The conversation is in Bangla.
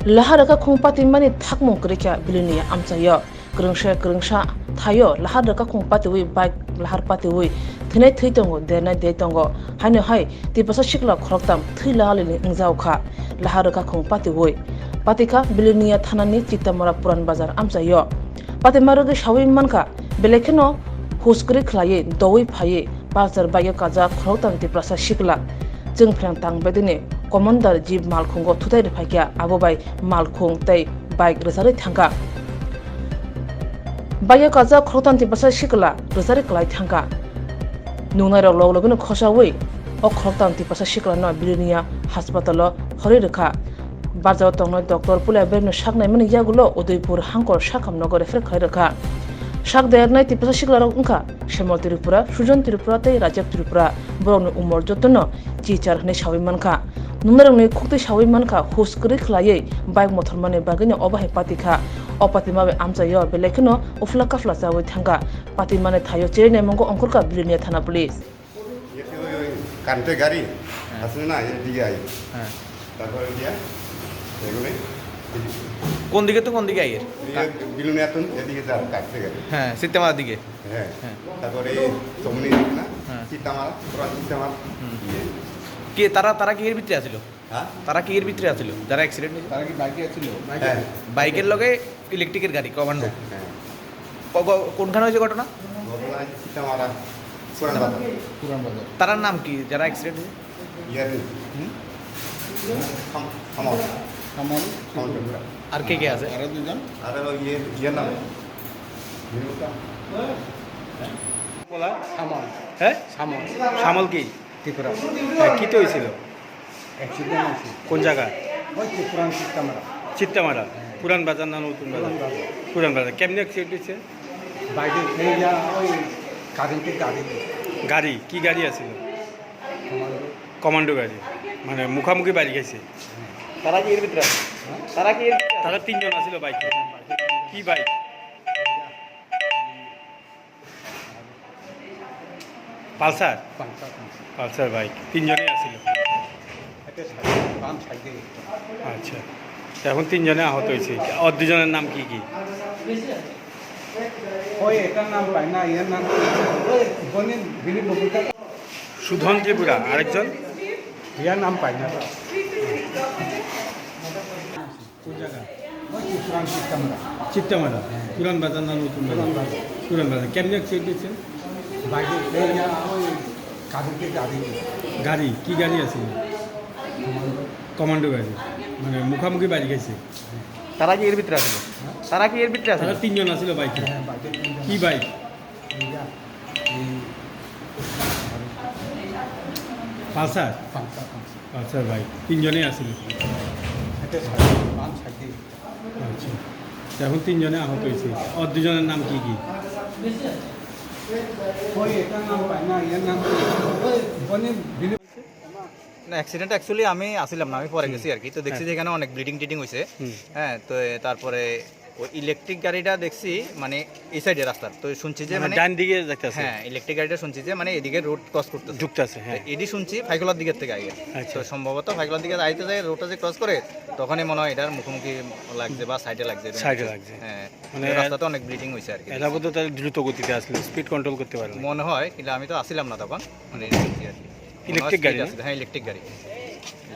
laharaka khungpati mani thakmung krikya bilinia amchayo krungsha thayo laharaka khungpati wi bike lahar pati wi thinai theitongo dena deitongo haino hai tipasa shikla khoroktam thilali ingzau kha laharaka khungpati wi patika bilinia thanani chitamara puran bazar amchayo patimarugi shawi manka belekeno huskri khlaye doi phaye bazar bayo kaja khoroktam tipasa shikla jengphlang tangbedini Commander Jeep Malkhungo Tutai Ripakya Abobai Malkhung Tay Bike Resari Thanga Baya Kaza Krotan Tipasa Shikla Resari Klai Thanga Nunara Logano Khoshawi O Krotan Tipasa Shikla no Bilinia Hospital Horirika Bazaw Tongno Dr. Pula Berno Shakna Mani Yagulo Udaipur Hankor Shakam Nogo Refrek Hirika Shak Dernai Tipasa Shikla Unka Shemal Tripura Sujan Tripura Tay Rajab Tripura Brown Umor Jotono Chichar Ne Shawimanka Nunarangni khukti shawi manka huskri khlaye bike motor mane bagini obahe patika opati mabe amchayo belekno ufla kafla sawi thanga pati mane thayo chene mongo onkurka bilinia thana police কারেন্টের গাড়ি আসলে না এদিকে আই তারপরে দিয়া এগুলো কোন দিকে তো কোন দিকে আইয়ের বিলুনিয়া তো এদিকে যা কাটতে গাড়ি হ্যাঁ সিত্তেমার দিকে হ্যাঁ তারপরে চমনি না সীতামারা পুরো সীতামারা কে তারা কি এর ভিতরে আছিল হ্যাঁ তারা কি এর ভিতরে আছিল যারা অ্যাক্সিডেন্ট হয়েছে তারা কি বাইকে ছিল হ্যাঁ বাইকের লগে ইলেকট্রিকের গাড়ি কমান্ডো হ্যাঁ কোনখানে হয়েছে ঘটনা ঘটনা সীতামারা পুরান বাজার তার নাম কি যারা অ্যাক্সিডেন্ট হয়েছে ইয়ার কামাল কামাল আর কে আছে আরো দুজন আর ইয়ে নাম বলা সামাল হ্যাঁ সামাল শ্যামল কি ত্রিপুরা কি তো হয়েছিল অ্যাক্সিডেন্ট হয়েছে কোন জায়গা ওই পুরান সীতামারা চিত্তামারা পুরান বাজার না নতুন বাজার পুরান বাজার কেমনি অ্যাক্সিডেন্ট হয়েছে বাইরে ওই কারেন্টের গাড়ি গাড়ি কি গাড়ি আছিল কমান্ডো গাড়ি মানে মুখামুখি বাড়ি গেছে তারা কি এর ভিতরে আছে তারা তিনজন আছিল বাইকে কি বাইক পালসার বাইক তিনজনেই আছিল আচ্ছা এখন তিনজনে আহত হয়েছে আর দুজনের নাম কি ওই এটার নাম পাই না এর নাম সুধন ত্রিপুরা আরেকজন ইয়ার নাম পাই না কোন জায়গা পুরান সীতামারা চিত্তামারা পুরান বাজার না নতুন বাজার পুরান বাজার কেমনি অ্যাক্সিডেন্ট হয়েছে বাইরে ওই কারেন্টের গাড়ি গাড়ি কি গাড়ি আছে কমান্ডো গাড়ি মানে মুখামুখি বাড়ি গেছে তারা কি এর ভিতরে আছিল তারা তিনজন আছিল বাইকে কি বাইক পালসার বাইক তিনজনেই আছিল আচ্ছা এখন তিনজনে আহত হয়েছে আর দুজনের নাম কি ওই এটার নাম পাই না এর নাম না অ্যাক্সিডেন্ট অ্যাকচুয়ালি আমি আসছিলাম না, আমি পরে গেছি আর কি। তো দেখছি যে এখানে অনেক ব্লিডিং টিডিং হয়েছে। হ্যাঁ, তো তারপরে ওই ইলেকট্রিক গাড়িটা দেখছি মানে এই সাইডে রাস্তার, তো শুনছি যে মানে ডান দিকে যাইতেছে। হ্যাঁ, ইলেকট্রিক গাড়িটা শুনছি যে মানে এদিকে রোড ক্রস করতেছে, ঢুকতেছে। হ্যাঁ, এডি শুনছি ফাইকলার দিকের থেকে আগে। আচ্ছা, তো সম্ভবত ফাইকলার দিকে আইতে যায়, রোডটা যে ক্রস করে তখনই মনে হয় এটার মুখোমুখি লাগছে বা সাইডে লাগছে। হ্যাঁ, মানে রাস্তাতে অনেক ব্লিডিং হয়েছে আর কি। এটা বোধহয় তাহলে দ্রুত গতিতে আসলে স্পিড কন্ট্রোল করতে পারে মনে হয়, কিন্তু আমি তো আসছিলাম না তখন, মানে ইলেকট্রিক গাড়ি। হ্যাঁ, ইলেকট্রিক গাড়ি।